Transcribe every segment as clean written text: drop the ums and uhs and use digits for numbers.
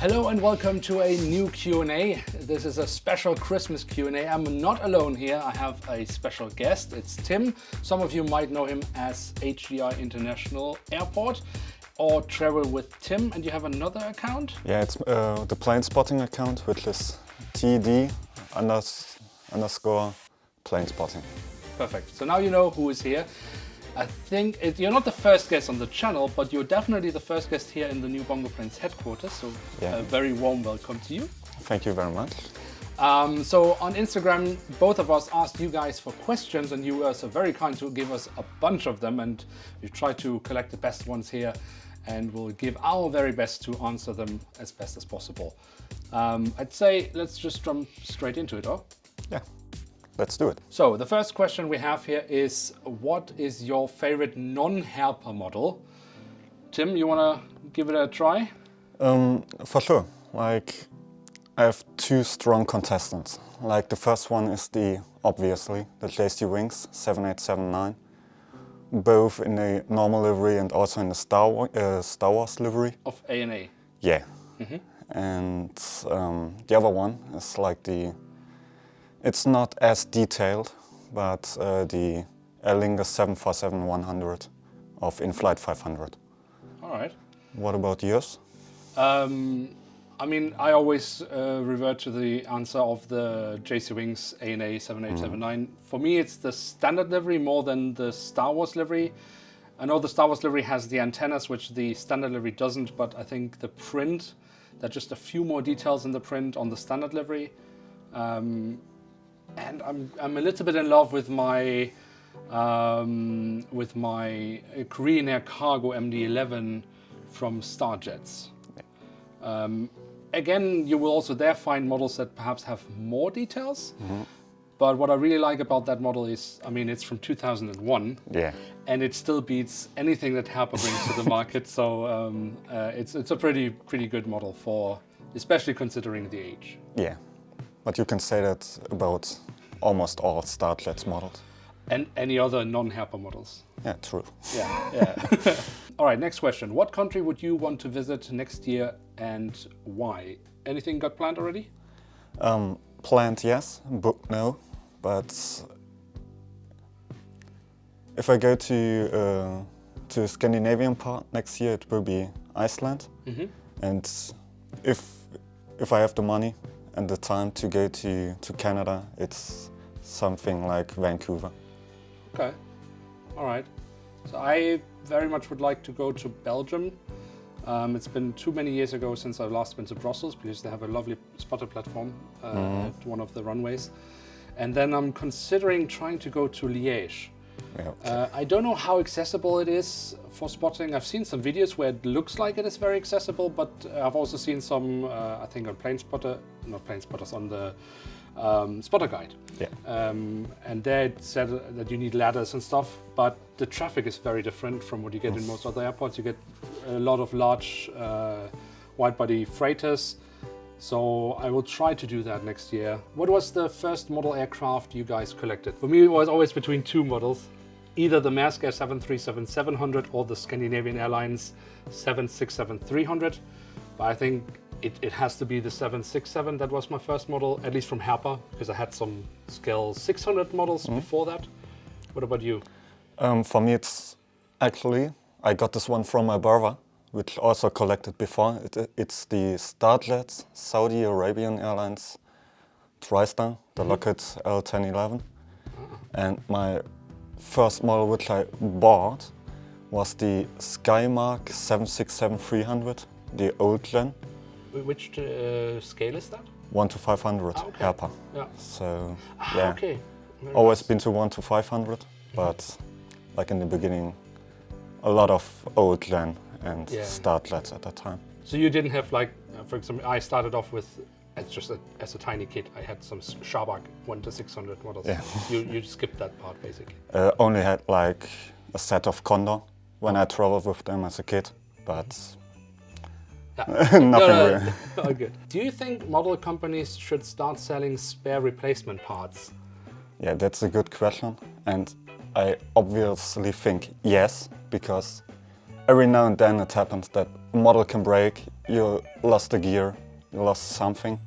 Hello and welcome to a new Q&A. This is a special Christmas Q&A. I'm not alone here. I have a special guest. It's Tim. Some of you might know him as HDI International Airport or Travel with Tim. And you have another account? Yeah, it's the plane spotting account, which is TD_plane spotting. Perfect. So now you know who is here. I think you're not the first guest on the channel, but you're definitely the first guest here in the new Bongo Planes headquarters. So a very warm welcome to you. Thank you very much. So on Instagram, both of us asked you guys for questions, and you were so very kind to give us a bunch of them, and we've tried to collect the best ones here, and we'll give our very best to answer them as best as possible. I'd say let's just jump straight into it, huh? Yeah. Let's do it. So the first question we have here is, what is your favorite non-Herpa model? Tim, you want to give it a try? For sure. Like, I have two strong contestants. Like, the first one is obviously the JC Wings 7879, both in the normal livery and also in the Star Wars livery. Of ANA? Yeah. And the other one is like it's not as detailed, but the Aer Lingus 747-100 of In-Flight 500. All right. What about yours? I mean, I always revert to the answer of the JC Wings ANA 7879. For me, it's the standard livery more than the Star Wars livery. I know the Star Wars livery has the antennas, which the standard livery doesn't, but I think the print, there are just a few more details in the print on the standard livery. And I'm a little bit in love with my Korean Air Cargo MD-11 from Starjets. Again, you will also there find models that perhaps have more details. But what I really like about that model is, I mean, it's from 2001. Yeah. And it still beats anything that Herpa brings to the market. So it's a pretty good model for, especially considering the age. Yeah. But you can say that about almost all Starjets models. And any other non-Herpa models. Yeah, true. Yeah. All right, next question. What country would you want to visit next year and why? Anything got planned already? Planned, yes. Booked, no. But if I go to Scandinavian part next year, it will be Iceland. And if I have the money and the time to go to Canada, it's something like Vancouver. Okay, all right. So I very much would like to go to Belgium. It's been too many years ago since I've last been to Brussels because they have a lovely spotter platform at one of the runways. And then I'm considering trying to go to Liège. Yeah. I don't know how accessible it is for spotting. I've seen some videos where it looks like it is very accessible, but I've also seen some, I think on on the spotter guide. Yeah. And there it said that you need ladders and stuff, but the traffic is very different from what you get in most other airports. You get a lot of large wide-body freighters. So I will try to do that next year. What was the first model aircraft you guys collected? For me, it was always between two models, either the Maersk Air 737-700 or the Scandinavian Airlines 767-300. But I think it has to be the 767. That was my first model, at least from Herpa, because I had some scale 600 models before that. What about you? For me, it's actually, I got this one from my brother, which also collected before. It's the Starjets Saudi Arabian Airlines TriStar, the Lockheed L1011. And my first model which I bought was the Skymark 767-300, the old gen. Which scale is that? 1 to 500, okay. Herpa. Yeah. So, yeah, okay. always been to 1 to 500, but like in the beginning, a lot of old gen and Starjets at that time. So you didn't have like, for example, I started off with, as a tiny kid, I had some Shabak 1 to 600 models. Yeah. You skipped that part basically. Only had like a set of Condor when I traveled with them as a kid, but nothing really. Oh, good. Do you think model companies should start selling spare replacement parts? Yeah, that's a good question. And I obviously think yes, because every now and then it happens that a model can break, you lost a gear, you lost something,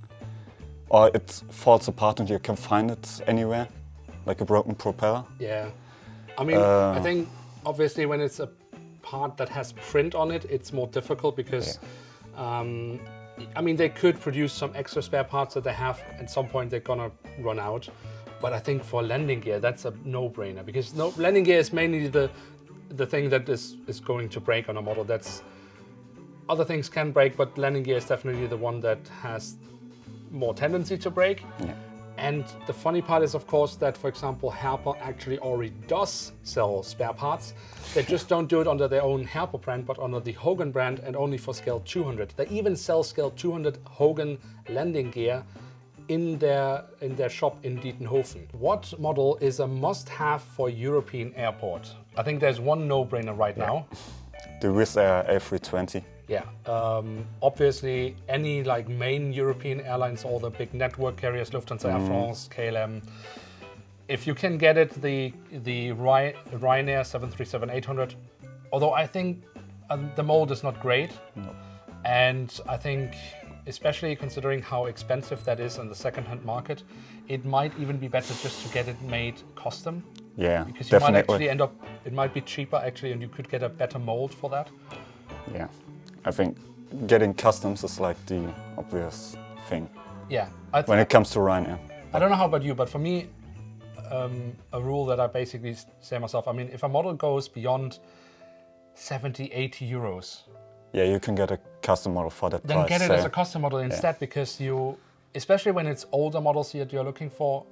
or it falls apart and you can find it anywhere, like a broken propeller. Yeah. I mean, I think obviously when it's a part that has print on it, it's more difficult because, I mean, they could produce some extra spare parts that they have. At some point, they're gonna run out. But I think for landing gear, that's a no-brainer because landing gear is mainly the thing that is going to break on a model. That's other things can break, but landing gear is definitely the one that has more tendency to break. Yeah. And the funny part is, of course, that, for example, Herpa actually already does sell spare parts. They just don't do it under their own Herpa brand, but under the Hogan brand and only for scale 200. They even sell scale 200 Hogan landing gear in their shop in Dietenhofen. What model is a must-have for European airport? I think there's one no-brainer right now. The Resale A320. Yeah, obviously any like main European airlines, all the big network carriers, Lufthansa, Air France, KLM. If you can get it, the Ryanair 737-800, although I think the mold is not great. No. And I think, especially considering how expensive that is on the second-hand market, it might even be better just to get it made custom. Yeah, because you definitely. might actually end up, it might be cheaper actually, and you could get a better mold for that. Yeah, I think getting customs is like the obvious thing Yeah. when it comes to Ryanair. I don't know how about you, but for me, a rule that I basically say myself, I mean, if a model goes beyond 70, 80 euros, Yeah, you can get a custom model for that then price. get it so- as a custom model instead, because you, especially when it's older models that you're looking for,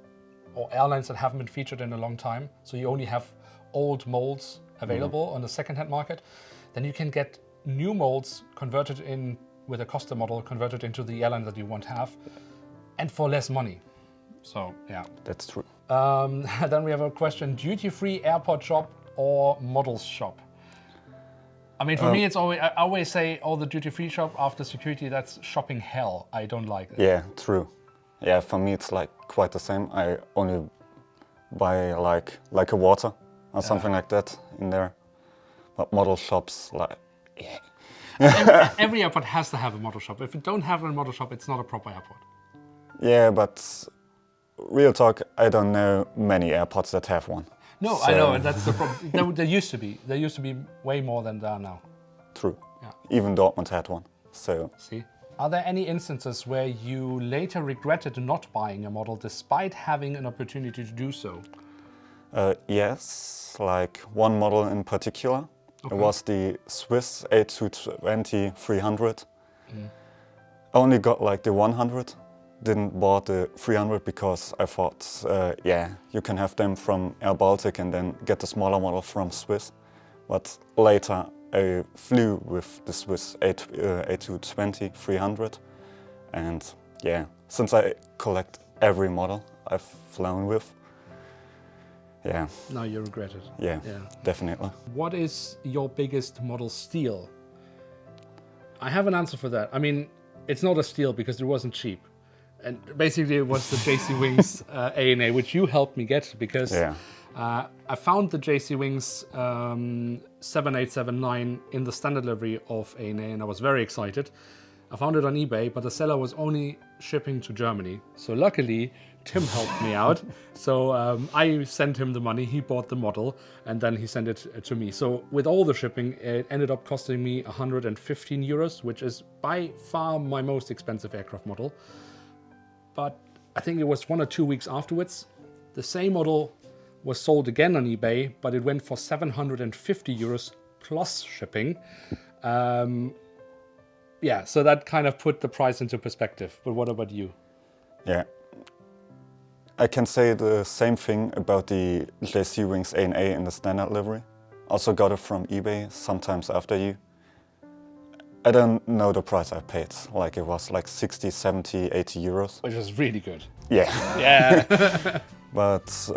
or airlines that haven't been featured in a long time, so you only have old molds available on the second-hand market, then you can get new molds converted in with a custom model, converted into the airline that you want to have, and for less money. So, yeah. That's true. Then we have a question, duty-free airport shop or models shop? I mean, for me, it's always, I always say, oh, the duty-free shop after security, that's shopping hell. I don't like that. Yeah, true. Yeah, for me it's like quite the same. I only buy like a water or something like that in there. But model shops, like, Every airport has to have a model shop. If you don't have a model shop, it's not a proper airport. yeah, but real talk, I don't know many airports that have one. No, I know, and that's the problem. There used to be. There used to be way more than there are now. True. Yeah. Even Dortmund had one. So See? Are there any instances where you later regretted not buying a model despite having an opportunity to do so? yes, like one model in particular. Okay. It was the Swiss A220-300. I only got like the 100. Didn't bought the 300 because I thought, yeah, you can have them from Air Baltic and then get the smaller model from Swiss. But later I flew with the Swiss A220-300, and yeah, since I collect every model I've flown with, yeah, Now you regret it. yeah, Yeah. definitely. What is your biggest model steal? I have an answer for that. I mean, it's not a steal because it wasn't cheap. And basically it was the JC Wings ANA, which you helped me get because Yeah. I found the JC Wings 7879 in the standard livery of ANA and I was very excited. I found it on eBay, but the seller was only shipping to Germany. So luckily, Tim helped me out. So I sent him the money, he bought the model, and then he sent it to me. So with all the shipping, it ended up costing me 115 euros, which is by far my most expensive aircraft model. But I think it was 1 or 2 weeks afterwards, the same model was sold again on eBay, but it went for 750 euros plus shipping. Yeah, so that kind of put the price into perspective. But what about you? Yeah. I can say the same thing about the JC Wings ANA in the standard livery. Also got it from eBay sometimes after you. I don't know the price I paid. Like it was like 60, 70, 80 euros. Which is really good. Yeah. Yeah. But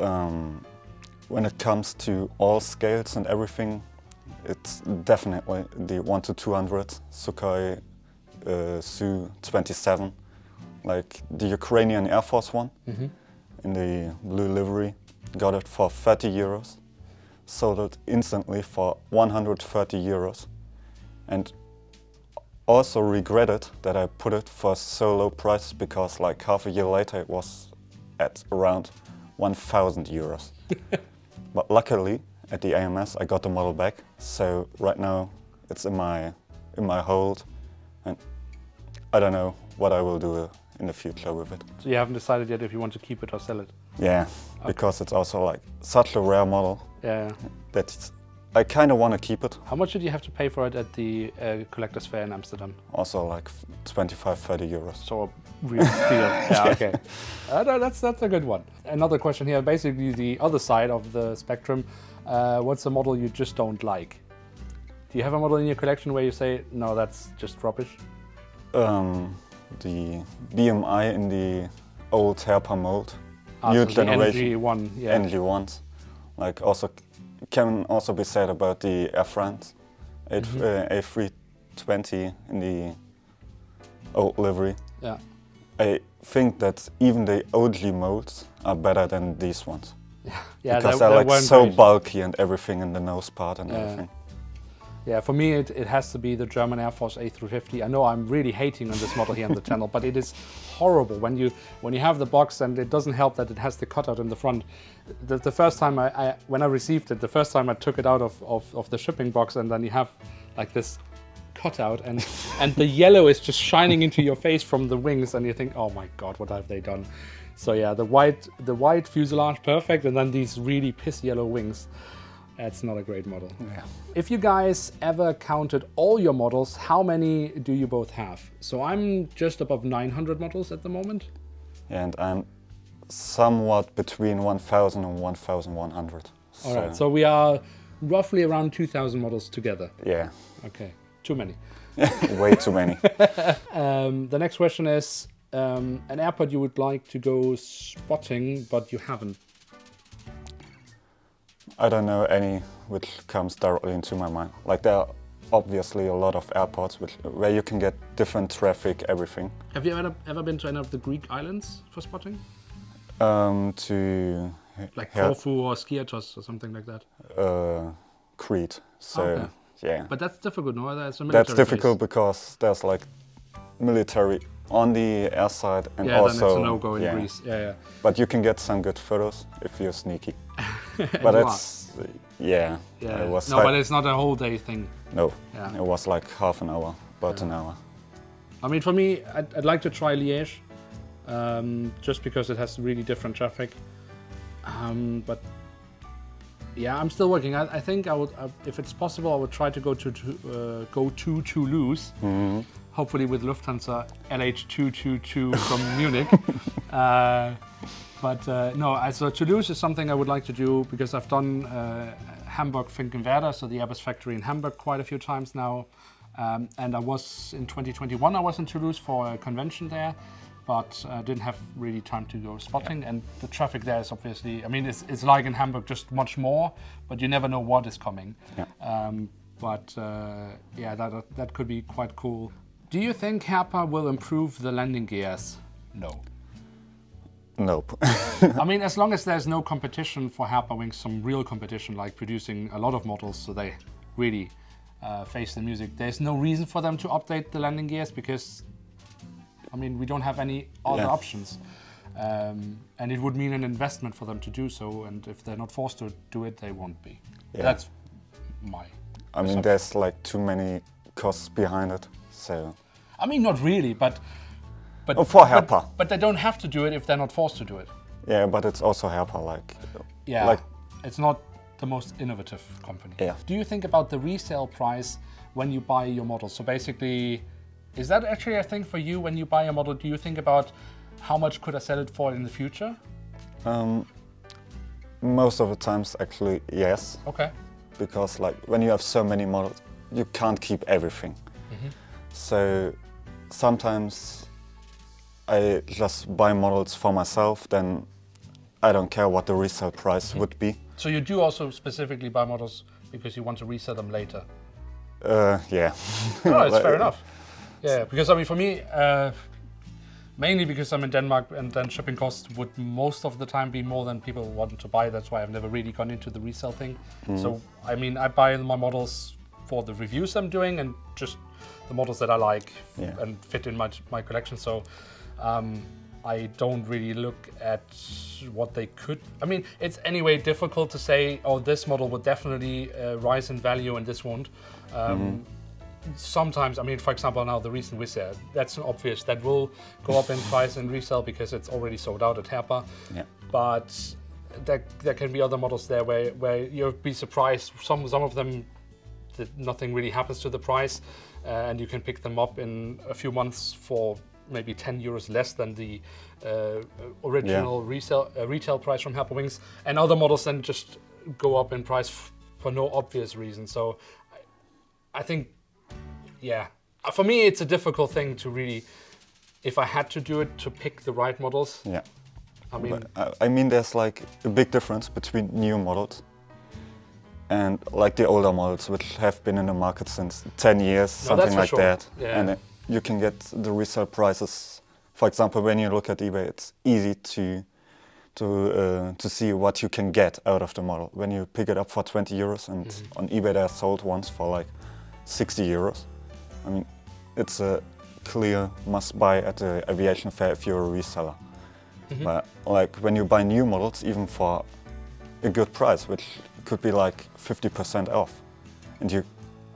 when it comes to all scales and everything, it's definitely the 1-200 Sukhoi Su-27, like the Ukrainian Air Force one in the blue livery. Got it for 30 euros. Sold it instantly for 130 euros. and also regretted that I put it for so low price, because like half a year later it was at around 1,000 euros. But luckily at the AMS I got the model back, so right now it's in my hold, and I don't know what I will do in the future with it. So you haven't decided yet if you want to keep it or sell it? Yeah, because it's also like such a rare model. Yeah. That I kind of want to keep it. How much did you have to pay for it at the collector's fair in Amsterdam? Also like 25-30 euros. So a real steal. Yeah, okay. No, that's a good one. Another question here, basically the other side of the spectrum. What's a model you just don't like? Do you have a model in your collection where you say, no, that's just rubbish? The BMI in the old Herpa mold. New So generation. the NG1, yeah. NG1s. Like also can also be said about the Air France A320 in the old livery. Yeah. I think that even the OG molds are better than these ones. Yeah, because they they're like weren't so great. bulky and everything in the nose part and everything. Yeah, for me it has to be the German Air Force A350. I know I'm really hating on this model here on the channel, but it is horrible when you have the box, and it doesn't help that it has the cutout in the front. The first time when I received it, the first time I took it out of the shipping box, and then you have like this cutout, and the yellow is just shining into your face from the wings, and you think, oh my god, what have they done? So yeah, the white fuselage, perfect, and then these really piss yellow wings. That's not a great model. Yeah. If you guys ever counted all your models, how many do you both have? So I'm just above 900 models at the moment. And I'm somewhat between 1,000 and 1,100. All right, so we are roughly around 2,000 models together. Yeah. Okay, too many. Way too many. The next question is, an airport you would like to go spotting, but you haven't. I don't know any which comes directly into my mind. Like there are obviously a lot of airports where you can get different traffic, everything. Have you ever been to any of the Greek islands for spotting? To Like Corfu or Skiathos or something like that? Crete. So Okay. yeah. But that's difficult, no? That's a military That's difficult base. because there's like military on the air side, and Yeah, also then it's a no-go in yeah. Greece. Yeah. But you can get some good photos if you're sneaky. But you that's yeah. Yeah. It was No, but it's not a whole day thing. no. Yeah. It was like half an hour, about an hour. I mean, for me, I'd like to try Liège, just because it has really different traffic. But yeah, I'm still working. I think I would, if it's possible, I would try to go to Toulouse. Mm-hmm. Hopefully with Lufthansa LH222 from Munich. No, so Toulouse is something I would like to do because I've done Hamburg Finkenwerder, so the Airbus factory in Hamburg, quite a few times now. And I was in 2021, I was in Toulouse for a convention there, but didn't have really time to go spotting. Yeah. And the traffic there is obviously, I mean, it's like in Hamburg, just much more, but you never know what is coming. Yeah. Yeah, that could be quite cool. Do you think Herpa will improve the landing gears? No. Nope. I mean, as long as there's no competition for Herpa wings, some real competition, like producing a lot of models so they really face the music, there's no reason for them to update the landing gears because, I mean, we don't have any other options. And it would mean an investment for them to do so, and if they're not forced to do it, they won't be. Yeah. That's my I mean, there's like too many costs behind it, so... I mean, not really, but for Herpa. But they don't have to do it if they're not forced to do it. Yeah, but it's also Herpa, like... Yeah, like, it's not the most innovative company. Yeah. Do you think about the resale price when you buy your model? So basically, is that actually a thing for you when you buy a model? Do you think about how much could I sell it for in the future? Most of the times, actually, yes. Okay. Because like when you have so many models, you can't keep everything. Mm-hmm. So sometimes I just buy models for myself, then I don't care what the resale price would be. So you do also specifically buy models because you want to resell them later? Yeah. No, it's fair enough. Yeah, because I mean for me, mainly because I'm in Denmark and then shipping costs would most of the time be more than people want to buy. That's why I've never really gone into the resale thing. Mm-hmm. So, I mean, I buy my models for the reviews I'm doing and just the models that I like Yeah. and fit in my collection. So I don't really look at what they could. I mean, it's anyway difficult to say, oh, this model would definitely rise in value and this won't. Sometimes, I mean, for example, now the recent Wizz Air, that's an obvious, that will go up in price and resell because it's already sold out at Herpa. Yeah. But there can be other models there where you'll be surprised. Some of them, that nothing really happens to the price, and you can pick them up in a few months for maybe 10 euros less than the original retail price from Herpa Wings. And other models then just go up in price for no obvious reason. So I think, yeah, for me it's a difficult thing to really, if I had to do it, to pick the right models. Yeah. I mean, I mean, there's like a big difference between new models and like the older models, which have been in the market since 10 years, something like that. Yeah. And you can get the resale prices. For example, when you look at eBay, it's easy to see what you can get out of the model. When you pick it up for 20 euros and on eBay they're sold once for like 60 euros. I mean, it's a clear must buy at the aviation fair if you're a reseller. But like when you buy new models, even for a good price, which could be like 50% off, and you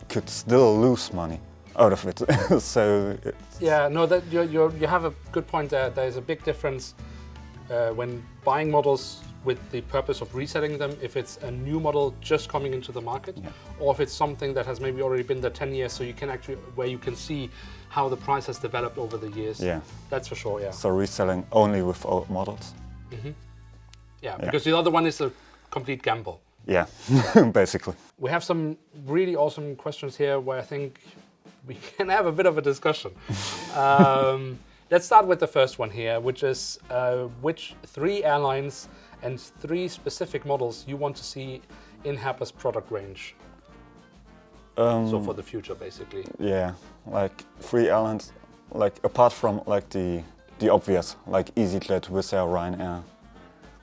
could still lose money out of it. So yeah, no, that you have a good point there. There's a big difference when buying models with the purpose of reselling them, if it's a new model just coming into the market, or if it's something that has maybe already been there 10 years, so you can actually, where you can see how the price has developed over the years. Yeah. That's for sure, yeah. So reselling only with old models. Yeah, because the other one is a complete gamble. Yeah, basically. We have some really awesome questions here where I think we can have a bit of a discussion. Let's start with the first one here, which is which 3 airlines and 3 specific models you want to see in Herpa's product range. So for the future, basically. Yeah, like 3 airlines, like apart from like the obvious, like EasyJet, Wizz Air, Ryanair,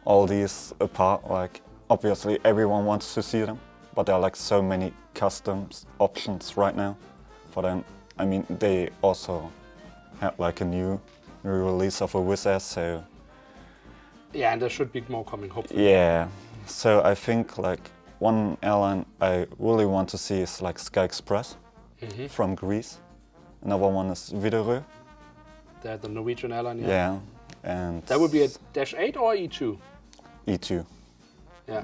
all these apart, like obviously everyone wants to see them, but there are like so many customs options right now for them. I mean, they also had like a new release of a Wizz Air, so yeah, and there should be more coming, hopefully. yeah. So I think like one airline I really want to see is like Sky Express from Greece. Another one is Widerøe. They're the Norwegian airline, yeah. Yeah, and That would be a Dash 8 or E2? E2. Yeah.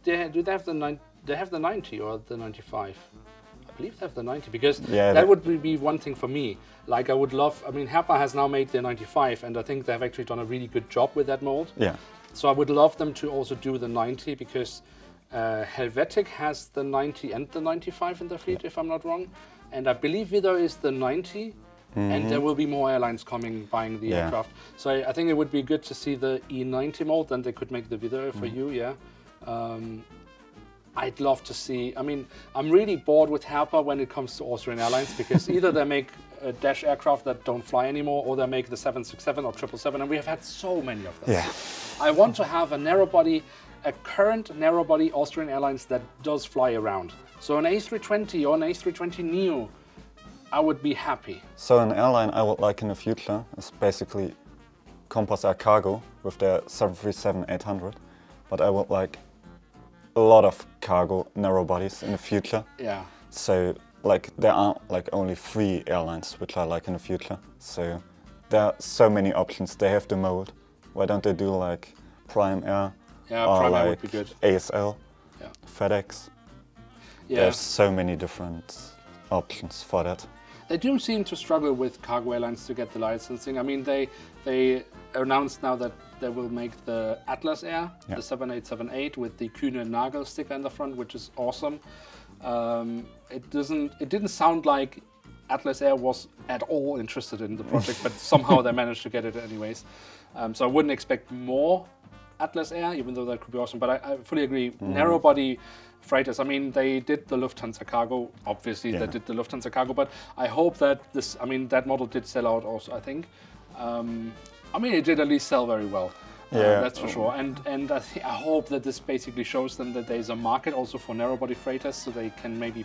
Do they have the 90 or the 95? I believe they have the 90 because that would be one thing for me. Like I would love, I mean, Herpa has now made the 95 and I think they've actually done a really good job with that mold. Yeah. So I would love them to also do the 90 because Helvetic has the 90 and the 95 in their fleet, if I'm not wrong. And I believe Widerøe is the 90 and there will be more airlines coming buying the aircraft. So I think it would be good to see the E90 mold, then they could make the Widerøe for you, yeah. I'd love to see, I mean, I'm really bored with Herpa when it comes to Austrian Airlines because either they make Dash aircraft that don't fly anymore or they make the 767 or 777 and we have had so many of them. Yeah. I want to have a narrow body, a current narrow body Austrian Airlines that does fly around. So an A320 or an A320 Neo, I would be happy. So an airline I would like in the future is basically Compass Air Cargo with their 737-800, but I would like a lot of cargo narrow bodies in the future. Yeah. So like there are like only 3 airlines which I like in the future. So there are so many options. They have the mold. Why don't they do like Prime Air? Yeah, or Prime like Air would be good. ASL, Yeah. FedEx. Yeah. There's so many different options for that. They do seem to struggle with cargo airlines to get the licensing. I mean, they announced now that they will make the Atlas Air, the 7878 with the Kühne Nagel sticker in the front, which is awesome. It didn't sound like Atlas Air was at all interested in the project, but somehow they managed to get it anyways. So I wouldn't expect more Atlas Air, even though that could be awesome. But I fully agree. Narrow body freighters. I mean, they did the Lufthansa cargo. Obviously, they did the Lufthansa cargo. But I hope that that model did sell out also. I think. I mean, it did at least sell very well. That's for sure. And I hope that this basically shows them that there's a market also for narrow body freighters, so they can maybe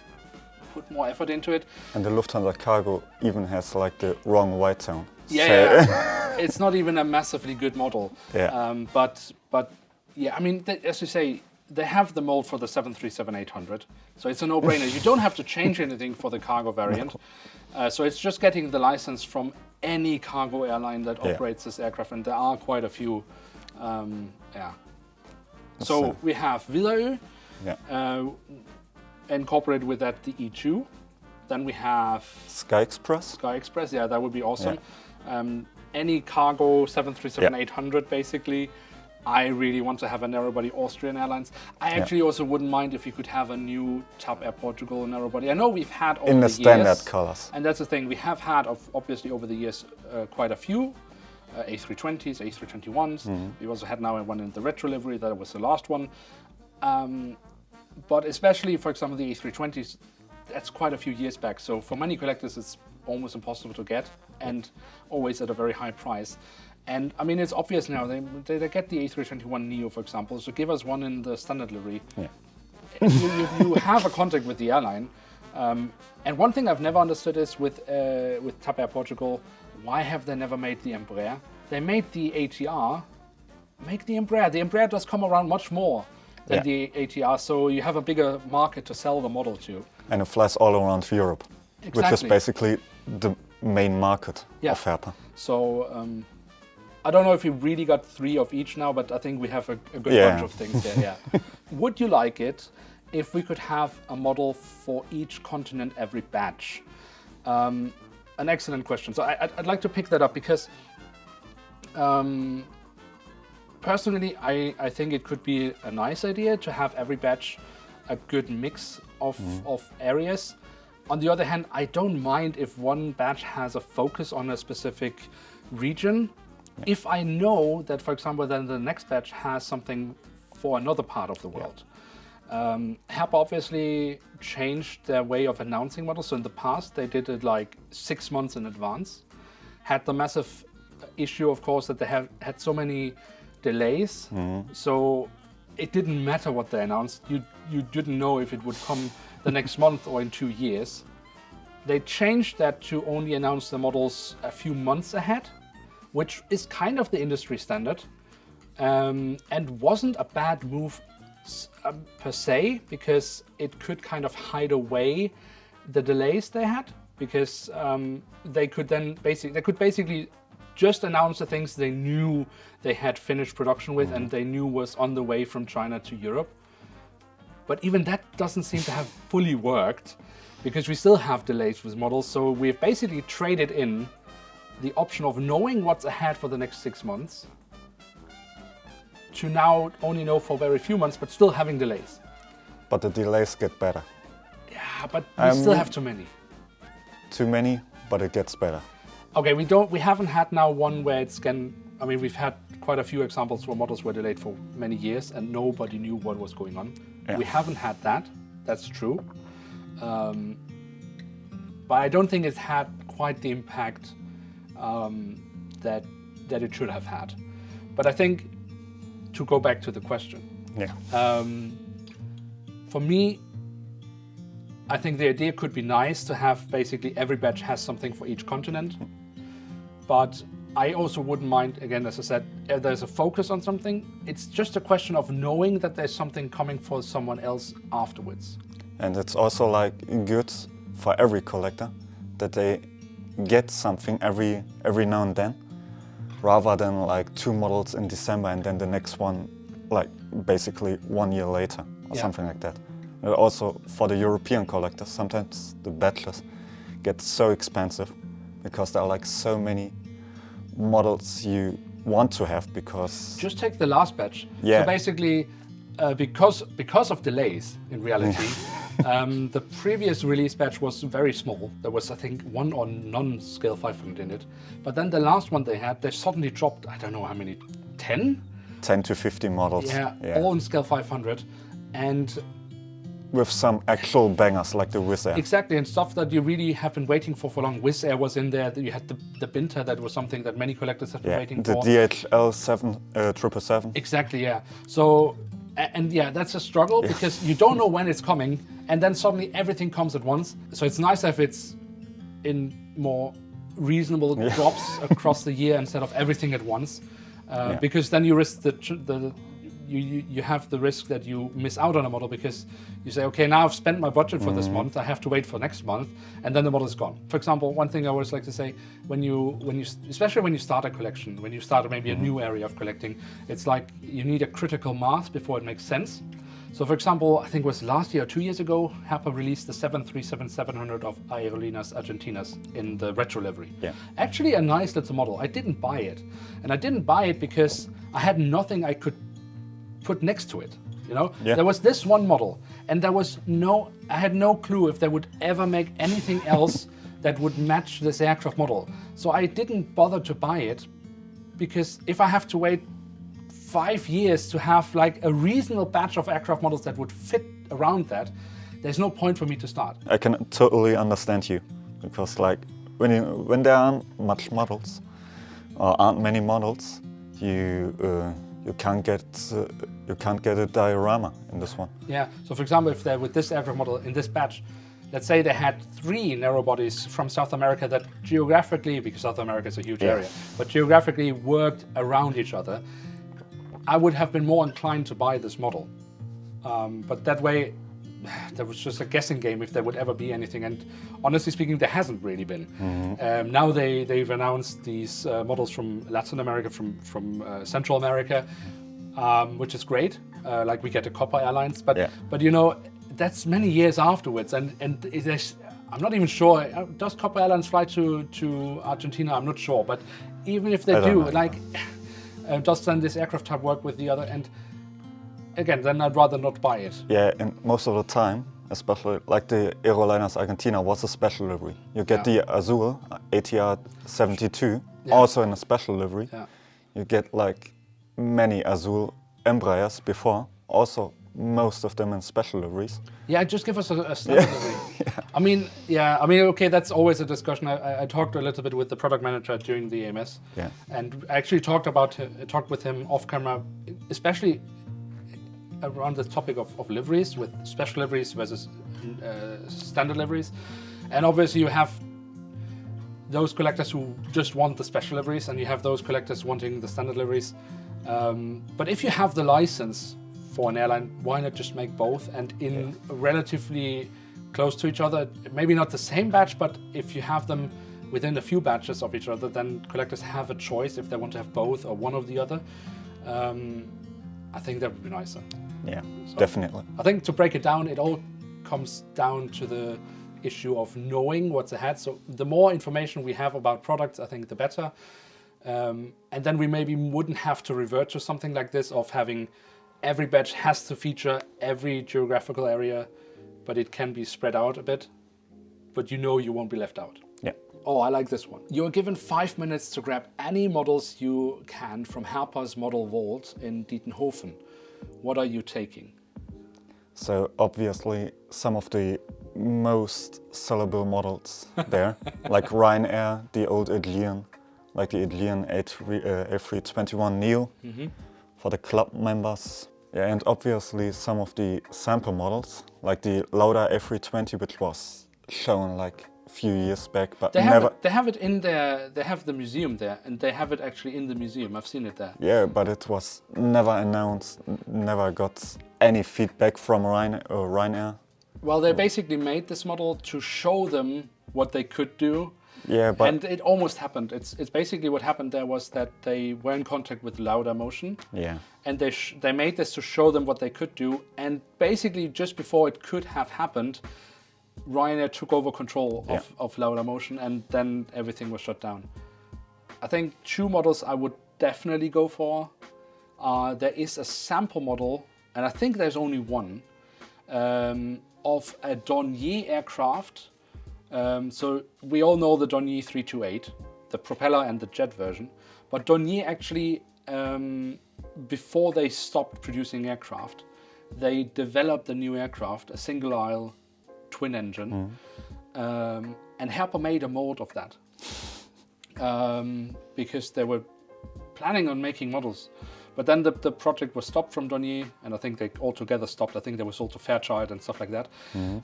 put more effort into it. And the Lufthansa cargo even has like the wrong white tone. Yeah, it's not even a massively good model. Yeah. But yeah, I mean, as you say, they have the mold for the 737-800, so it's a no-brainer. You don't have to change anything for the cargo variant. So it's just getting the license from any cargo airline that operates this aircraft, and there are quite a few. Yeah. So we have Widerøe, incorporated with that the E2. Then we have Sky Express. Sky Express, yeah, that would be awesome. Any cargo 737-800 basically. I really want to have a narrow-body Austrian Airlines. I actually also wouldn't mind if you could have a new TAP Air Portugal narrow-body. I know we've had over in the standard years, colors. and that's the thing. We have had, obviously, over the years, quite a few A320s, A321s. We also had now one in the retro livery. That was the last one. But especially, for example, the A320s, that's quite a few years back. So for many collectors, it's almost impossible to get, and always at a very high price. And I mean, it's obvious now, they get the A321neo, for example, so give us one in the standard livery. Yeah. You have a contact with the airline. And one thing I've never understood is with TAP Air Portugal, why have they never made the Embraer? They made the ATR, make the Embraer. The Embraer does come around much more than the ATR, so you have a bigger market to sell the model to. And it flies all around Europe, which is basically the main market of Herpa. So I don't know if we really got 3 of each now, but I think we have a good bunch of things there. Yeah. Would you like it if we could have a model for each continent every batch? An excellent question. So I'd like to pick that up because personally, I think it could be a nice idea to have every batch a good mix of areas. On the other hand, I don't mind if one batch has a focus on a specific region. If I know that, for example, then the next batch has something for another part of the world. Herpa obviously changed their way of announcing models. So in the past, they did it like 6 months in advance. Had the massive issue, of course, that they had so many delays. So it didn't matter what they announced. You didn't know if it would come the next month or in 2 years. They changed that to only announce the models a few months ahead, which is kind of the industry standard, and wasn't a bad move per se, because it could kind of hide away the delays they had, because they could basically just announce the things they knew they had finished production with and they knew was on the way from China to Europe. But even that doesn't seem to have fully worked, because we still have delays with models. So we've basically traded in the option of knowing what's ahead for the next 6 months to now only know for very few months, but still having delays. But the delays get better. Yeah, but we still have too many. Too many, but it gets better. Okay, we haven't had now one where I mean, we've had quite a few examples where models were delayed for many years and nobody knew what was going on. Yeah. We haven't had that, that's true. But I don't think it's had quite the impact that it should have had. But I think, to go back to the question, for me, I think the idea could be nice to have basically every batch has something for each continent. But I also wouldn't mind, again, as I said, if there's a focus on something, it's just a question of knowing that there's something coming for someone else afterwards. And it's also like good for every collector that they get something every now and then, rather than like 2 models in December and then the next one like basically 1 year later or something like that. And also for the European collectors, sometimes the batches get so expensive because there are like so many models you want to have, because... Just take the last batch. So basically, because of delays in reality, the previous release batch was very small. There was, I think, 1 or none scale 500 in it. But then the last one they suddenly dropped, I don't know how many, 10? 10 to 50 models. Yeah, all in scale 500. And with some actual bangers like the Wizz Air. Exactly, and stuff that you really have been waiting for long. Wizz Air was in there. You had the Binter, that was something that many collectors have been waiting for. The DHL 777. Exactly, yeah. So, And yeah, that's a struggle because you don't know when it's coming, and then suddenly everything comes at once. So it's nice if it's in more reasonable drops across the year instead of everything at once, because then you risk you have the risk that you miss out on a model because you say, okay, now I've spent my budget for this month, I have to wait for next month, and then the model is gone. For example, one thing I always like to say, especially when you start a collection, when you start maybe a new area of collecting, it's like you need a critical mass before it makes sense. So for example, I think it was last year or 2 years ago, Herpa released the 737-700 of Aerolíneas Argentinas in the retro livery. Yeah. Actually a nice little model. I didn't buy it. And I didn't buy it because I had nothing I could put next to it. You know, there was this one model, and I had no clue if they would ever make anything else that would match this aircraft model. So I didn't bother to buy it, because if I have to wait 5 years to have like a reasonable batch of aircraft models that would fit around that, there's no point for me to start. I can totally understand you, because like when there aren't much models, or aren't many models, you can't get a diorama in this one. Yeah. So for example, if they're with this aircraft model in this batch, let's say they had 3 narrow bodies from South America that geographically, because South America is a huge area, but geographically worked around each other, I would have been more inclined to buy this model. But that way, there was just a guessing game if there would ever be anything. And honestly speaking, there hasn't really been. Now they've announced these models from Latin America, from Central America, which is great. Like we get the Copper Airlines, but you know, that's many years afterwards. And I'm not even sure, does Copper Airlines fly to Argentina? I'm not sure, but even if they do, like, does then this aircraft type work with the other? And again, then I'd rather not buy it. Yeah, and most of the time, especially like the Aerolíneas Argentina was a special livery. You get the Azul ATR 72, also in a special livery. Yeah. You get like many Azul Embraers before, also most of them in special liveries. Yeah, just give us a standard livery. I mean, okay, that's always a discussion. I talked a little bit with the product manager during the AMS, and I actually talked with him off camera, especially around the topic of liveries, with special liveries versus standard liveries. And obviously you have those collectors who just want the special liveries, and you have those collectors wanting the standard liveries. But if you have the license for an airline, why not just make both, and in relatively close to each other, maybe not the same batch, but if you have them within a few batches of each other, then collectors have a choice if they want to have both or one or the other. I think that would be nicer. Yeah, so definitely. I think to break it down, it all comes down to the issue of knowing what's ahead. So the more information we have about products, I think the better. And then we maybe wouldn't have to revert to something like this of having every batch has to feature every geographical area, but it can be spread out a bit, but you know you won't be left out. Yeah. Oh, I like this one. You're given 5 minutes to grab any models you can from Herpa's model vault in Dietenhofen. What are you taking? So obviously some of the most sellable models there, like Ryanair, the old Aegean, like the Aegean A321neo for the club members. Yeah, and obviously some of the sample models, like the Lauda A320, which was shown like a few years back, but they have it in there. They have the museum there, and they have it actually in the museum. I've seen it there. Yeah, but it was never announced, never got any feedback from Ryanair. Well, they basically made this model to show them what they could do. Yeah, but and it almost happened. It's basically what happened there was that they were in contact with Lauda Motion. Yeah. And they made this to show them what they could do. And basically, just before it could have happened, Ryanair took over control of Lauda Motion, and then everything was shut down. I think 2 models I would definitely go for. There is a sample model, and I think there's only one, of a Dornier aircraft. So we all know the Dornier 328, the propeller and the jet version. But Dornier actually, before they stopped producing aircraft, they developed a new aircraft, a single aisle twin engine. And Herpa made a mold of that because they were planning on making models But then the project was stopped from Nonha, and I think they altogether stopped. I think they were sold to Fairchild and stuff like that.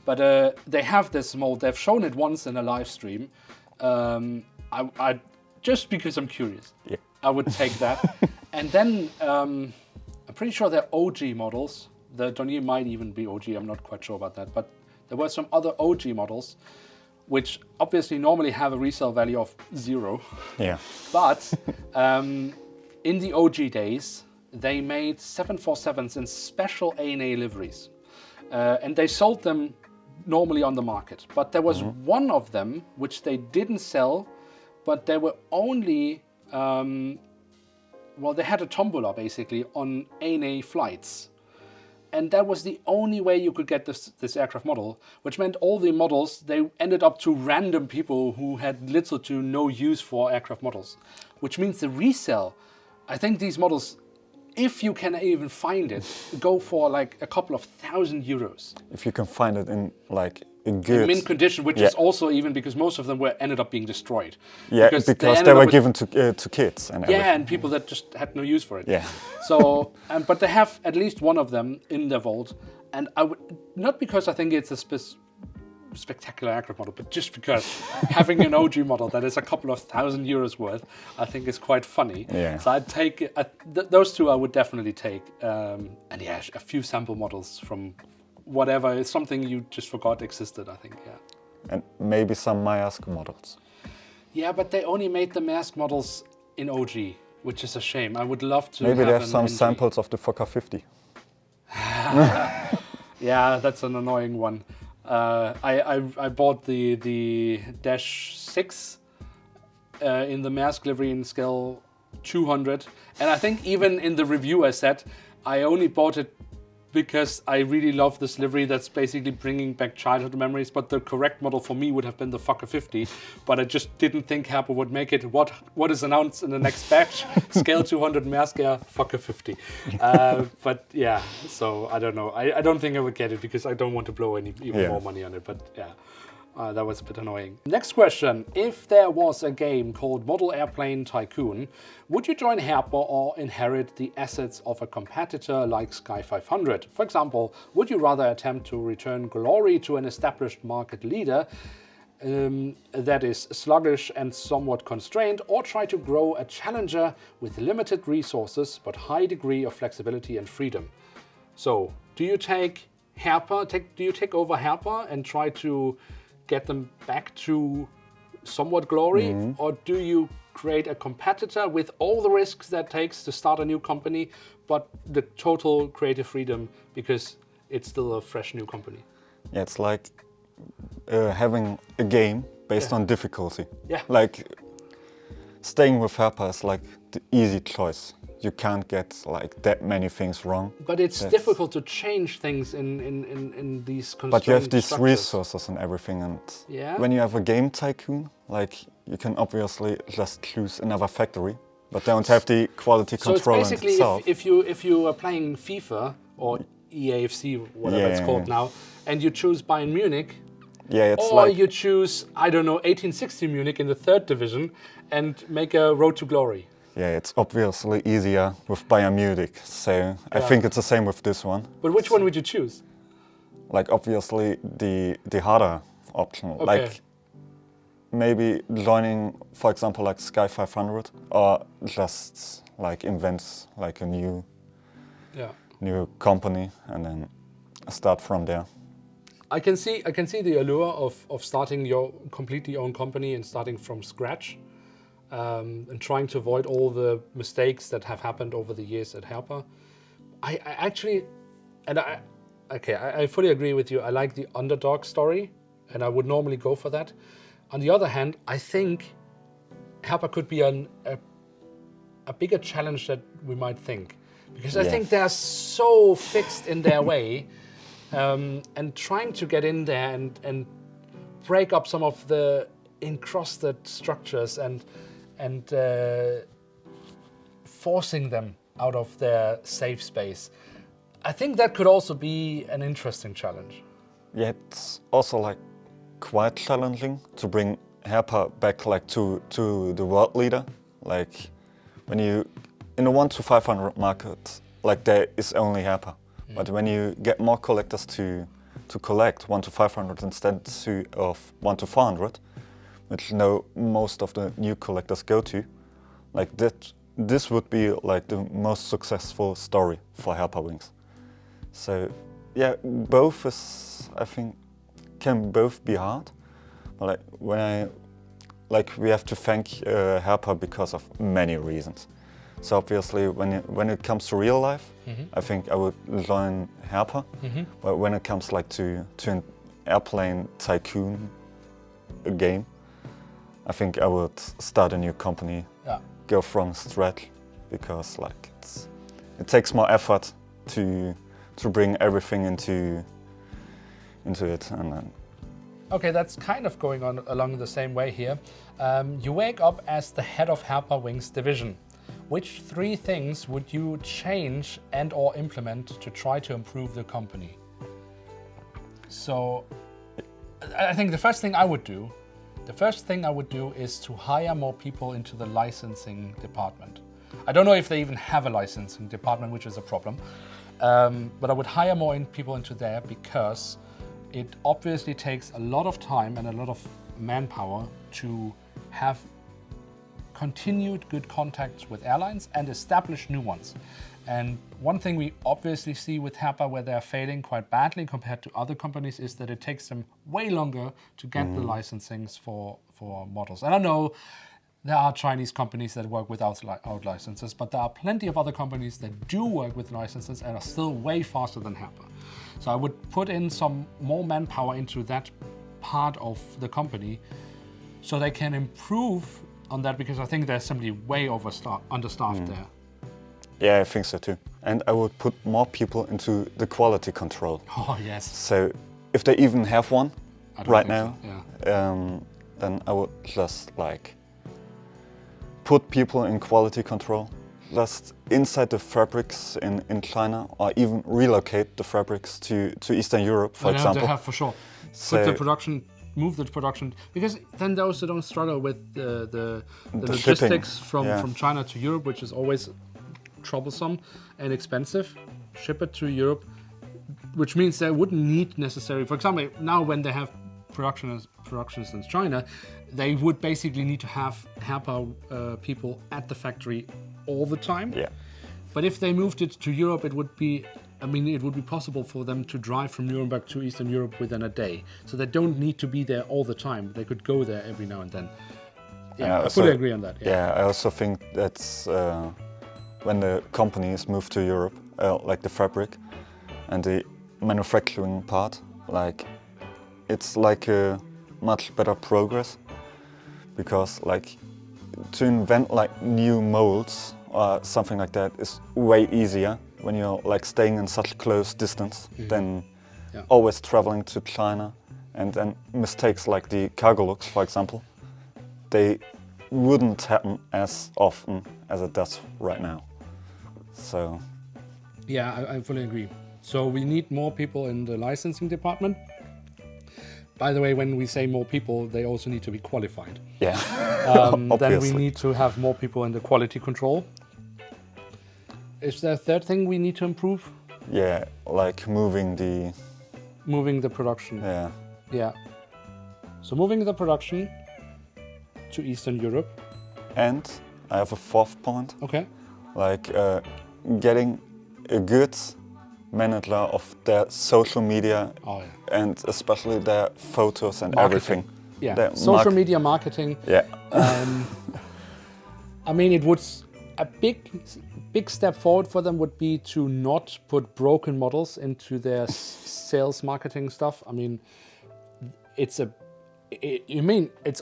But they have this mold. They've shown it once in a live stream. I just because I'm curious, I would take that. And then I'm pretty sure they're OG models. The Nonha might even be OG. I'm not quite sure about that. But there were some other OG models, which obviously normally have a resale value of 0. Yeah. But in the OG days, they made 747s in special ANA liveries. And they sold them normally on the market. But there was one of them which they didn't sell, but they were only, they had a tombola basically on ANA flights. And that was the only way you could get this aircraft model, which meant all the models, they ended up to random people who had little to no use for aircraft models, which means the resale, I think these models, if you can even find it, go for like a couple of €1,000. If you can find it in like in good... in mint condition, which is also even because most of them ended up being destroyed. Yeah, because they were given to kids and everything. Yeah, and people that just had no use for it. Yeah. So, but they have at least one of them in their vault, and I would not because I think it's a spectacular aircraft model, but just because having an OG model that is a couple of €1,000 worth, I think is quite funny. Yeah. So I'd take those two. I would definitely take, and yeah, a few sample models from whatever. It's something you just forgot existed, I think. Yeah. And maybe some Maersk models. Yeah, but they only made the Maersk models in OG, which is a shame. I would love to. Maybe they have some samples of the Fokker 50. Yeah, that's an annoying one. I bought the Dash 6 in the Maersk livery in scale 200, and I think even in the review I said I only bought it because I really love this livery that's basically bringing back childhood memories, but the correct model for me would have been the Fokker 50, but I just didn't think Herpa would make it. What is announced in the next batch? Scale 200 Maersk Air Fokker 50. But yeah, so I don't know. I don't think I would get it because I don't want to blow even more money on it, but yeah. That was a bit annoying. Next question. If there was a game called Model Airplane Tycoon, would you join Herpa or inherit the assets of a competitor like Sky 500? For example, would you rather attempt to return glory to an established market leader that is sluggish and somewhat constrained, or try to grow a challenger with limited resources but high degree of flexibility and freedom? So, do you take Herpa? Do you take over Herpa and try to get them back to somewhat glory, or do you create a competitor with all the risks that takes to start a new company, but the total creative freedom because it's still a fresh new company? Yeah, it's like having a game based on difficulty. Yeah. Like staying with Herpa is like the easy choice. You can't get like that many things wrong. But it's difficult to change things in these constrained But you have these structures. resources and everything, and when you have a game tycoon, like you can obviously just choose another factory, but don't have the quality control. So it's basically if you are playing FIFA or EAFC, whatever it's called now, and you choose Bayern Munich, or you choose, I don't know, 1860 Munich in the 3rd division and make a road to glory. Yeah, it's obviously easier with Bayern Munich, so I think it's the same with this one. But which one would you choose? Like obviously the harder option, like maybe joining, for example, like Sky 500, or just like invent like a new company and then start from there. I can see the allure of starting your completely own company and starting from scratch. And trying to avoid all the mistakes that have happened over the years at Herpa. I actually, I fully agree with you. I like the underdog story, and I would normally go for that. On the other hand, I think Herpa could be a bigger challenge than we might think, because I think they're so fixed in their way, and trying to get in there and break up some of the encrusted structures and forcing them out of their safe space. I think that could also be an interesting challenge. Yeah, it's also like quite challenging to bring Herpa back like to the world leader. Like when you in a 1 to 500 market, like there is only Herpa. But when you get more collectors to collect 1 to 500 instead of 1 to 400, which most of the new collectors go to, like this would be like the most successful story for Herpa wings. So yeah, both is, I think, can both be hard. But we have to thank Herpa because of many reasons. So obviously, when it comes to real life, I think I would join Herpa. But when it comes like to an airplane tycoon game, I think I would start a new company, go from scratch, because like it takes more effort to bring everything into it, and then. Okay, that's kind of going on along the same way here. You wake up as the head of Herpa Wings division. Which 3 things would you change and or implement to try to improve the company? So I think the first thing I would do is to hire more people into the licensing department. I don't know if they even have a licensing department, which is a problem. But I would hire more people into there, because it obviously takes a lot of time and a lot of manpower to have continued good contacts with airlines and establish new ones. And one thing we obviously see with Herpa, where they're failing quite badly compared to other companies, is that it takes them way longer to get the licensings for models. And I know there are Chinese companies that work without licenses, but there are plenty of other companies that do work with licenses and are still way faster than Herpa. So I would put in some more manpower into that part of the company so they can improve on that, because I think they're simply way understaffed there. Yeah, I think so too. And I would put more people into the quality control. Oh, yes. So if they even have one right now, so, yeah. then I would just like put people in quality control, just inside the fabrics in China, or even relocate the fabrics to Eastern Europe, for example. They have for sure. So Move the production, because then they also don't struggle with the shipping, logistics from China to Europe, which is always troublesome and expensive. Ship it to Europe, which means they wouldn't need necessarily, for example, now when they have productions in China, they would basically need to have Herpa people at the factory all the time. Yeah. But if they moved it to Europe, it would be possible for them to drive from Nuremberg to Eastern Europe within a day. So they don't need to be there all the time. They could go there every now and then. Yeah, I fully agree on that. Yeah, I also think that's when the companies move to Europe, like the fabric and the manufacturing part, like it's like a much better progress, because like to invent like new molds or something like that is way easier when you're like staying in such close distance than always traveling to China. And then mistakes like the cargo looks, for example, they wouldn't happen as often as it does right now. So yeah, I fully agree. So we need more people in the licensing department. By the way, when we say more people, they also need to be qualified. Yeah. Then we need to have more people in the quality control. Is there a third thing we need to improve? Yeah, like moving the production. Yeah. Yeah. So moving the production to Eastern Europe. And I have a 4th point. Okay. Like getting a good manager of their social media, and especially their photos and everything. Yeah, social media marketing. Yeah. I mean, it would a big step forward for them would be to not put broken models into their sales marketing stuff. I mean, it's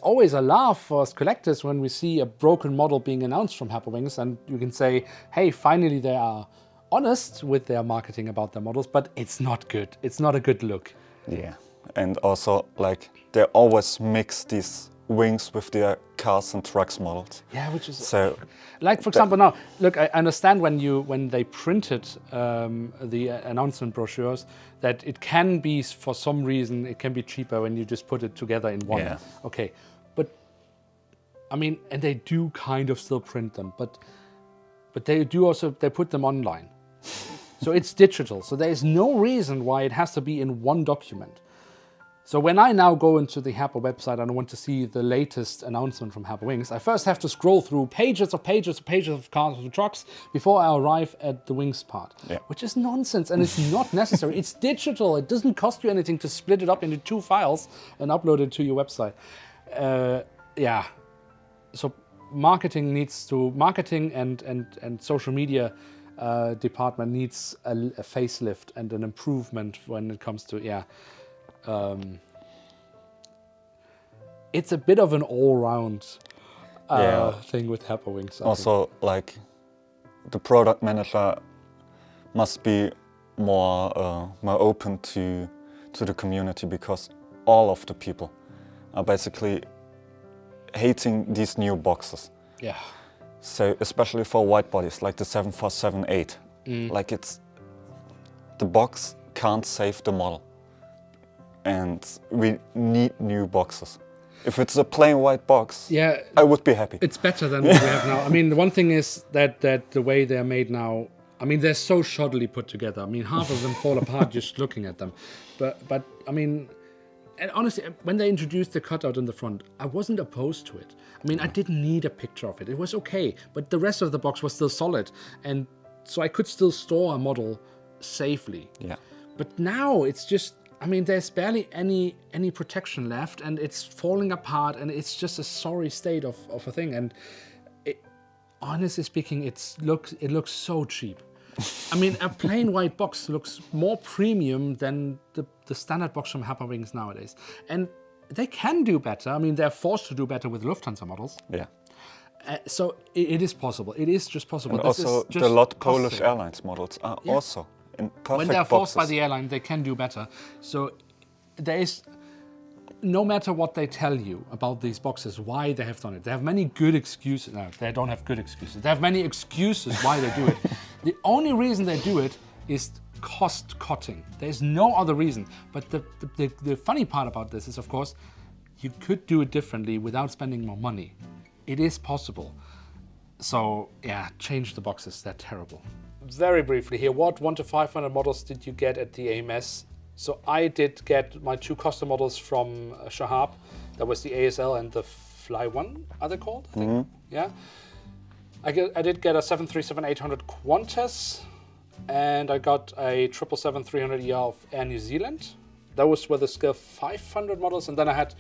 always a laugh for us collectors when we see a broken model being announced from Herpa Wings, and you can say, hey, finally they are honest with their marketing about their models, but it's not good. It's not a good look. Yeah, and also like they always mix these wings with their cars and trucks models. Yeah, which is so. Like for example, now look, I understand when they printed the announcement brochures that it can be, for some reason it can be cheaper when you just put it together in one. Yeah. Okay, but I mean, and they do kind of still print them, but but they put them online. So it's digital. So there is no reason why it has to be in one document. So when I now go into the Herpa website and I want to see the latest announcement from Herpa Wings, I first have to scroll through pages of cars and trucks before I arrive at the wings part, which is nonsense and it's not necessary. It's digital. It doesn't cost you anything to split it up into 2 files and upload it to your website. So marketing and social media department needs a facelift and an improvement when it comes to it's a bit of an all-round thing with Herpa Wings. Also, like the product manager must be more open to the community, because all of the people are basically hating these new boxes. Yeah. So especially for wide bodies like the 747-8, like the box can't save the model. And we need new boxes. If it's a plain white box, I would be happy. It's better than what we have now. I mean, the one thing is that the way they're made now, I mean, they're so shoddily put together. I mean, half of them fall apart just looking at them. But I mean, and honestly, when they introduced the cutout in the front, I wasn't opposed to it. I mean, I didn't need a picture of it. It was okay, but the rest of the box was still solid. And so I could still store a model safely. Yeah. But now it's just, I mean, there's barely any protection left, and it's falling apart, and it's just a sorry state of a thing. And honestly speaking, it looks so cheap. I mean, a plain white box looks more premium than the standard box from Herpa Wings nowadays. And they can do better. I mean, they're forced to do better with Lufthansa models. Yeah. So it is possible. It is just possible. And also, the lot Polish Airlines models are also in perfect when they're forced by boxes. the airline, they can do better. So there is, no matter what they tell you about these boxes, why they have done it, they have many good excuses. No, they don't have good excuses. They have many excuses why they do it. The only reason they do it is cost cutting. There's no other reason. But the funny part about this is, of course, you could do it differently without spending more money. It is possible. So yeah, change the boxes. They're terrible. Very briefly here, what 1 to 500 models did you get at the AMS? So I did get my 2 custom models from Shahab. That was the ASL and the Fly One, are they called? I think. Yeah. I did get a 737-800 Qantas, and I got a 777-300ER of Air New Zealand. Those were the scale 500 models, and then I had,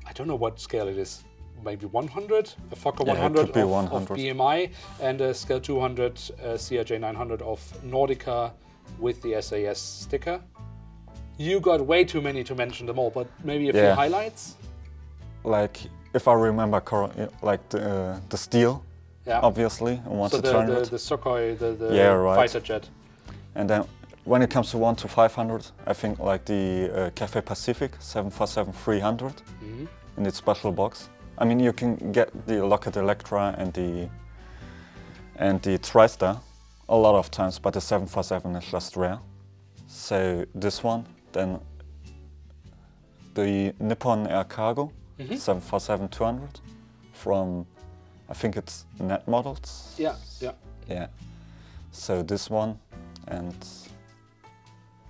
I don't know what scale it is, maybe 100, a Fokker 100 of BMI, and a scale 200 CRJ 900 of Nordica with the SAS sticker. You got way too many to mention them all, but maybe a few highlights? Like, if I remember correctly, like the steel, obviously, and 1 to 200. The Sukhoi, the fighter jet. And then when it comes to 1 to 500, I think like the Cathay Pacific 747-300 in its special box. I mean, you can get the Lockheed Electra and the TriStar a lot of times, but the 747 is just rare. So this one, then the Nippon Air Cargo 747-200 from, I think it's Net Models. Yeah. So this one, and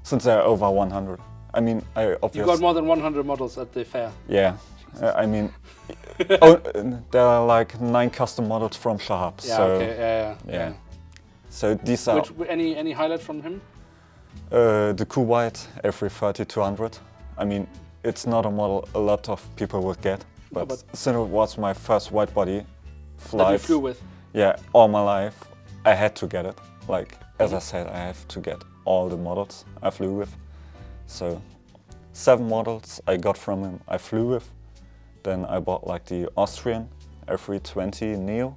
since they're over 100, I mean, I obviously... You got more than 100 models at the fair. Yeah. I mean, there are like 9 custom models from Shahab. Yeah, so, okay, yeah. So these are... Any highlight from him? The Kuwait A330-200. I mean, it's not a model a lot of people would get, but since it was my first wide body flight, that you flew with. Yeah, all my life, I had to get it. Like, as I said, I have to get all the models I flew with. So 7 models I got from him I flew with. Then I bought like the Austrian A320 Neo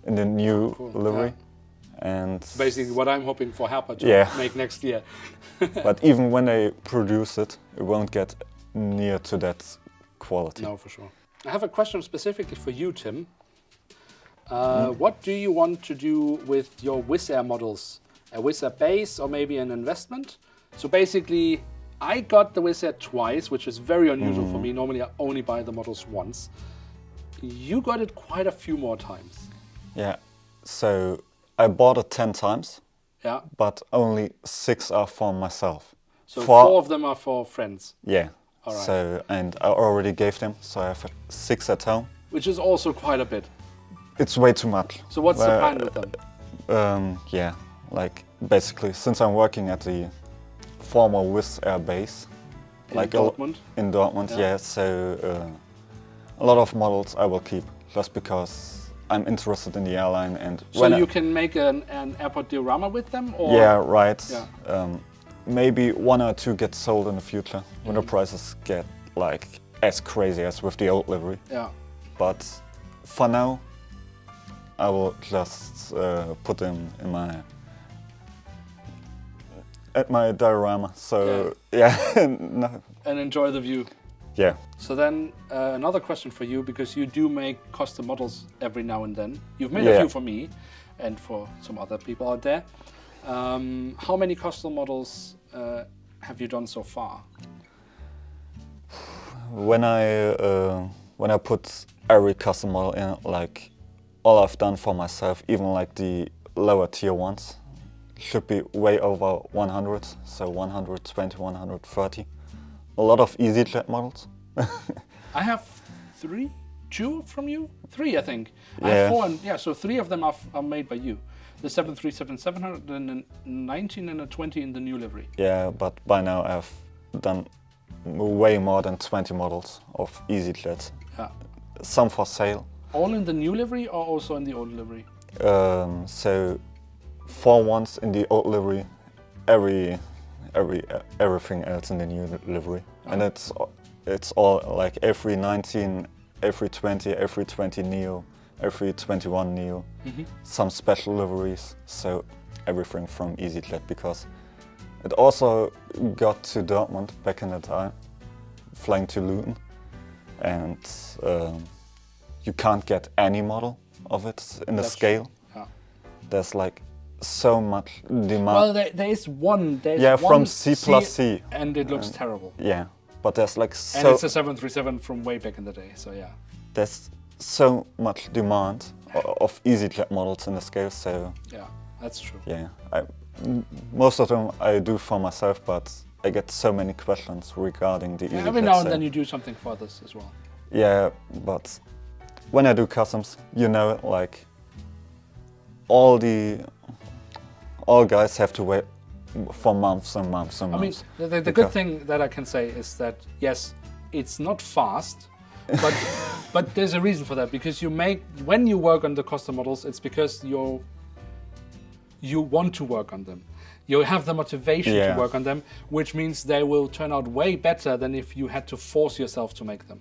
in the new livery. And basically what I'm hoping for Herpa to make next year. But even when they produce it, it won't get near to that quality. No, for sure. I have a question specifically for you, Tim. What do you want to do with your Wizz Air models? A Wizz Air base or maybe an investment? So basically, I got the Wizz Air twice, which is very unusual for me. Normally I only buy the models once. You got it quite a few more times. Yeah. So I bought it 10 times, Yeah. but only 6 are for myself. So 4 of them are for friends. Yeah. All right. So, and I already gave them, so I have 6 at home. Which is also quite a bit. It's way too much. So what's the plan with them? Yeah, like basically, since I'm working at the former Wizz Air base, In Dortmund? In Dortmund, yeah. So a lot of models I will keep just because I'm interested in the airline. And so you can make an airport diorama with them, or yeah, right. Yeah. Maybe 1 or 2 get sold in the future when the prices get like as crazy as with the old livery. Yeah. But for now, I will just put them in my diorama. So yeah, no. And enjoy the view. Yeah. So then another question for you, because you do make custom models every now and then. You've made a few for me and for some other people out there. How many custom models have you done so far? When I put every custom model in, like all I've done for myself, even like the lower tier ones, should be way over 100, so 120, 130. A lot of EasyJet models. I have 2 from you? 3, I think. I Yeah. have 4, and so 3 of them are made by you. The 737-700, and a 19 and a 20 in the new livery. Yeah, but by now I've done way more than 20 models of EasyJet. Yeah. Some for sale. All in the new livery or also in the old livery? So 4 ones in the old livery, everything else in the new livery. And it's all like every 19, every 20, every 20 Neo, every 21 Neo, some special liveries, so everything from EasyJet, because it also got to Dortmund back in the time, flying to Luton, and you can't get any model of it in the scale. Yeah. There's like so much demand. Well, there is one. From C+C. And it looks terrible. Yeah, but there's like so... And it's a 737 from way back in the day, so yeah. There's so much demand of EasyJet models in the scale, so... Yeah, that's true. Yeah, most of them I do for myself, but I get so many questions regarding the EasyJet. Every now and then you do something for others as well. Yeah, but when I do customs, you know, like all guys have to wait for months and months and months. I mean, the good thing that I can say is that yes, it's not fast, but there's a reason for that, because when you work on the custom models, it's because you want to work on them. You have the motivation to work on them, which means they will turn out way better than if you had to force yourself to make them.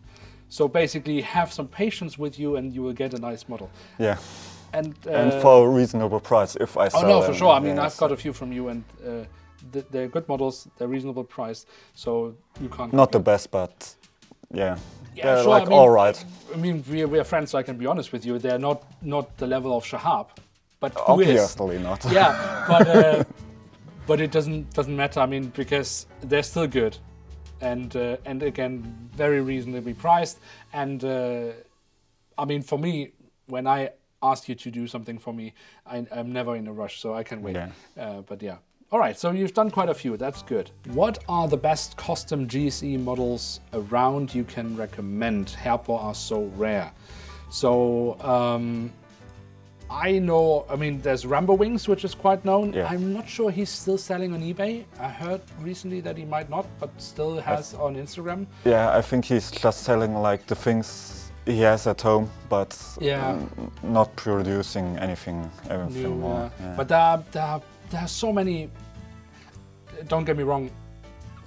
So basically, have some patience with you, and you will get a nice model. Yeah. And for a reasonable price, if I sell them. Oh no, for sure. I mean, I've got a few from you, and they're good models. They're reasonable priced, so you can't. Not the best, but yeah, they're sure, like all right. I mean, we're friends, so I can be honest with you. They're not the level of Shahab, but who is? Obviously not. Yeah, but it doesn't matter. I mean, because they're still good, and again, very reasonably priced. And I mean, for me, when I ask you to do something for me, I'm never in a rush, so I can wait. Yeah. But yeah. All right, so you've done quite a few. That's good. What are the best custom GSE models around you can recommend? Herpa are so rare. So I know, I mean, there's Rambo Wings, which is quite known. Yeah. I'm not sure he's still selling on eBay. I heard recently that he might not, but still has on Instagram. Yeah, I think he's just selling like the things he has at home, but not producing anything more. Yeah. But there are so many, don't get me wrong,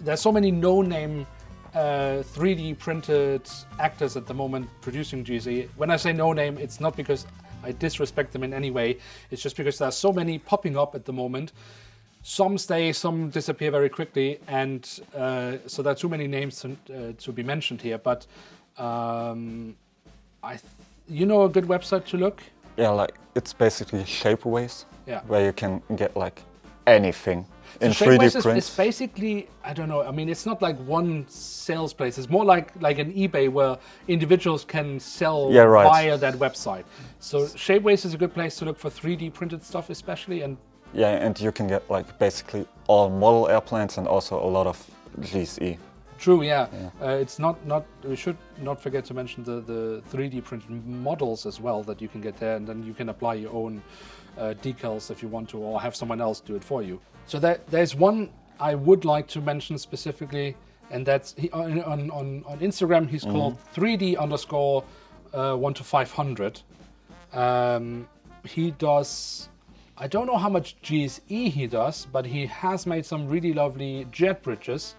there's so many no-name 3D printed actors at the moment producing GSE. When I say no-name, it's not because I disrespect them in any way. It's just because there are so many popping up at the moment. Some stay, some disappear very quickly, and so there are too many names to be mentioned here. But you know a good website to look? Yeah, like it's basically Shapeways, Yeah. where you can get like anything. in So 3D Shapeways print. is basically, I don't know, I mean, it's not like one sales place. It's more like an eBay where individuals can sell Yeah, right. via that website. So Shapeways is a good place to look for 3D printed stuff especially. And Yeah, and you can get like basically all model airplanes and also a lot of GSE. true, yeah. It's not. We should not forget to mention the 3D printed models as well that you can get there, and then you can apply your own decals if you want to, or have someone else do it for you. So there's one I would like to mention specifically, and that's on Instagram. He's called 3D_1 to 500. He does. I don't know how much GSE he does, but he has made some really lovely jet bridges.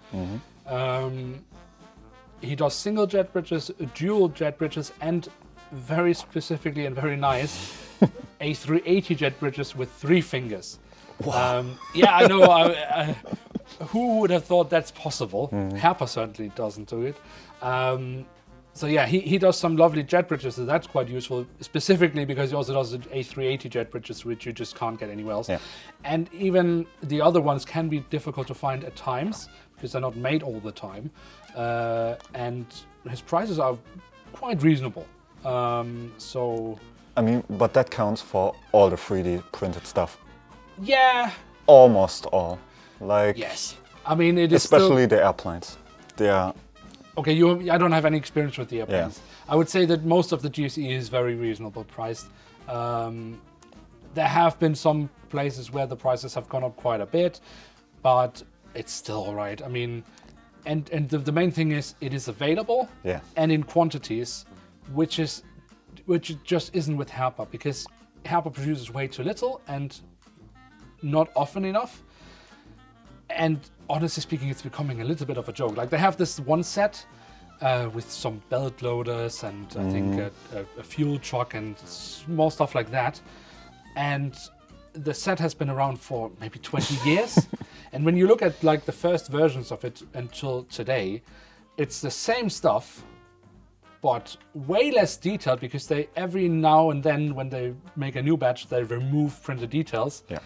He does single jet bridges, dual jet bridges, and very specifically and very nice A380 jet bridges with 3 fingers. Wow. Yeah, I know. Who would have thought that's possible? Herpa certainly doesn't do it. So yeah, he does some lovely jet bridges, so that's quite useful, specifically because he also does A380 jet bridges, which you just can't get anywhere else. Yeah. And even the other ones can be difficult to find at times, because they're not made all the time. And his prices are quite reasonable. So... I mean, but that counts for all the 3D printed stuff. Yeah. Almost all. Like, Yes. I mean, it is especially the airplanes. They are, Okay, I don't have any experience with the airplanes. I would say that most of the GSE is very reasonable priced. There have been some places where the prices have gone up quite a bit, but it's still all right. I mean, and the main thing is it is available and in quantities, which just isn't with Herpa, because Herpa produces way too little and not often enough. And honestly speaking, it's becoming a little bit of a joke. Like, they have this one set with some belt loaders and I think a fuel truck and small stuff like that. And the set has been around for maybe 20 years. And when you look at like the first versions of it until today, it's the same stuff, but way less detailed, because they every now and then when they make a new batch, they remove printed details. yeah.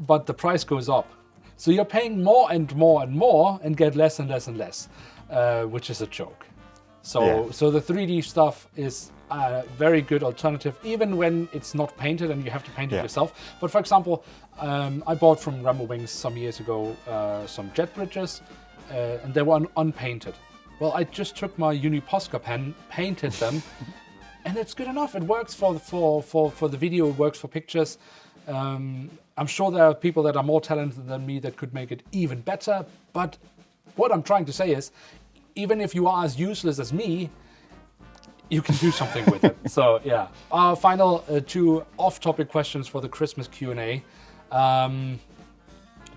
But the price goes up. So you're paying more and more and more and get less and less and less, which is a joke. So the 3D stuff is a very good alternative, even when it's not painted and you have to paint it yourself. But for example, I bought from Rambo Wings some years ago some jet bridges, and they were unpainted. Well, I just took my Uni-Posca pen, painted them, and it's good enough. It works for the video, it works for pictures. I'm sure there are people that are more talented than me that could make it even better, but what I'm trying to say is, even if you are as useless as me, you can do something with it. So yeah, our final 2 off-topic questions for the Christmas Q&A.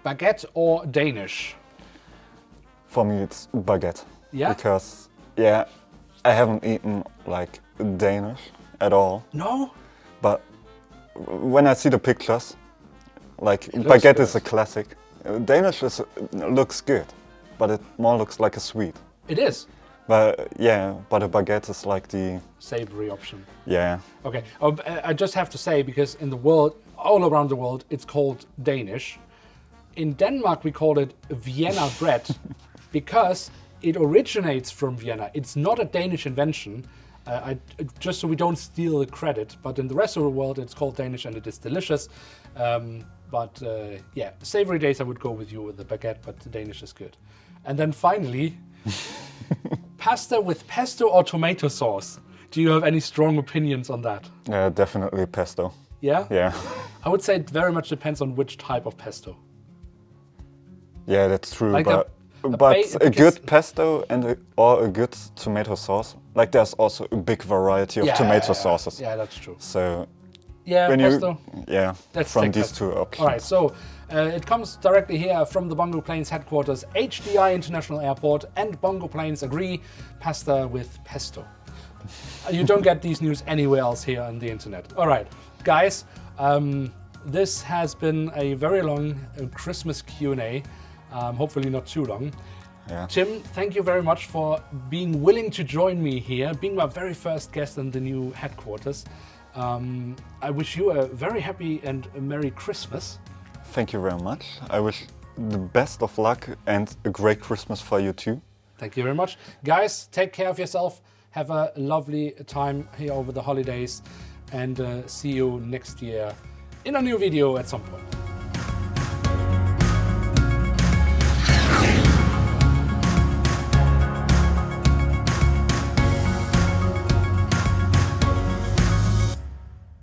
Baguette or Danish? For me, it's Baguette. Yeah? Because, I haven't eaten like Danish at all. No? But when I see the pictures, like, It looks Baguette good. is a classic. Danish looks good, but it more looks like a sweet. It is. But but a Baguette is like the... Savory option. Yeah. Okay, I just have to say, because in the world, all around the world, it's called Danish. In Denmark, we call it Vienna bread because it originates from Vienna. It's not a Danish invention, just so we don't steal the credit. But in the rest of the world, it's called Danish and it is delicious. Savory days, I would go with you with the baguette, but the Danish is good. And then finally, pasta with pesto or tomato sauce. Do you have any strong opinions on that? Definitely pesto. Yeah? Yeah. I would say it very much depends on which type of pesto. Yeah, that's true. Like but a because- good pesto or a good tomato sauce. Like, there's also a big variety of tomato sauces. Yeah, that's true. So Yeah, when pesto. Let's from these pesto. 2 options. All right, so it comes directly here from the Bongo Planes headquarters, HDI International Airport, and Bongo Planes agree, pasta with pesto. You don't get these news anywhere else here on the internet. All right, guys, this has been a very long Christmas Q&A, hopefully not too long. Yeah. Tim, thank you very much for being willing to join me here, being my very first guest in the new headquarters. I wish you a very happy and a Merry Christmas. Thank you very much. I wish the best of luck and a great Christmas for you too. Thank you very much. Guys, take care of yourself. Have a lovely time here over the holidays and see you next year in a new video at some point.